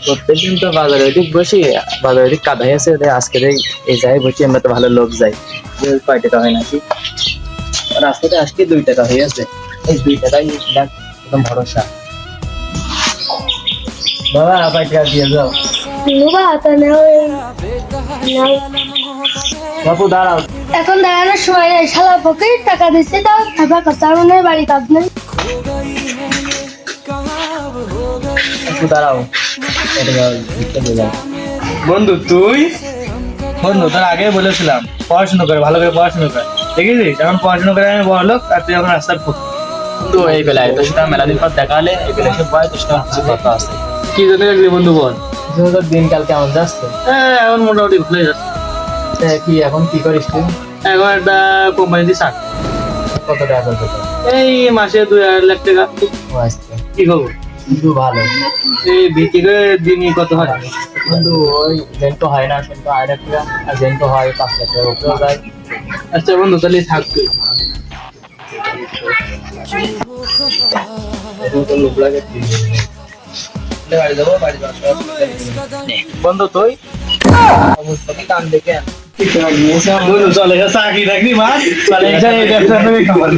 প্রত্যেকদিন তো বাজারে ওইদিক বসি, বাজারে ওইদিক কাদাই আছে, আজকে এই জায়গায় বসি আমরা, তো ভালো লোক যাই, কয় টাকা হয় নাকি রাস্তাতে আজকে 2 টাকা হয়ে আছে, এই 2 টাকাই দেখ একদম ভরসা। বাবা 5 টাকা দিয়ে যাও। বাবা তা নাও বাপু দাঁড়াও, এখন দাঁড়ানোর সময় নেই, শালা ফকির টাকা দিচ্ছে তাও থাকা কথা নেই, বাড়ি কাজ নেই। বাপু দাঁড়াও, দিতে দিলাম। বন্ধু তুই বন্ধু তোর আগে বলেছিলাম পড়াশোনা করে, ভালো করে পড়াশোনা করে, দেখেছিস এখন পড়াশোনা করে আমি বড় লোক, আর তুই এখন রাস্তার ফুট। তো এই বেলায় তোর সাথে মেলা দিন পর দেখা হলে এই বেলায় সে বয়, তোর সাথে কিছু কথা আছে। কি জন্য রাখলি বন্ধু বল? তোর দিনকাল কেমন যাচ্ছে? হ্যাঁ এখন মোটামুটি ভালোই যাচ্ছে। কি এখন কি করিস তুই? এখন একটা কোম্পানিতে চাকরি, কত টাকা করবে তোর? এই মাসে 2-2.5 লাখ টাকা। ও আচ্ছা, কি খবর? কিন্তু ভালো। এই ভিত্তি করে দিনই কত হয়? কিন্তু ওই জেন্টো হয় না, সেন্টো 2.5 টাকা, আর জেন্টো হয় 5 লাখ টাকা উপরেও যায়। আচ্ছা বন্ধু তাহলে থাক তুই। বাড়ি যাবো, বাড়ি যাবো। বন্ধু তুই অবস্থা কি কান দেখে বন্ধু চলে চাকরি টাকরি মার চলে, এই ব্যবসা তুমি খাবার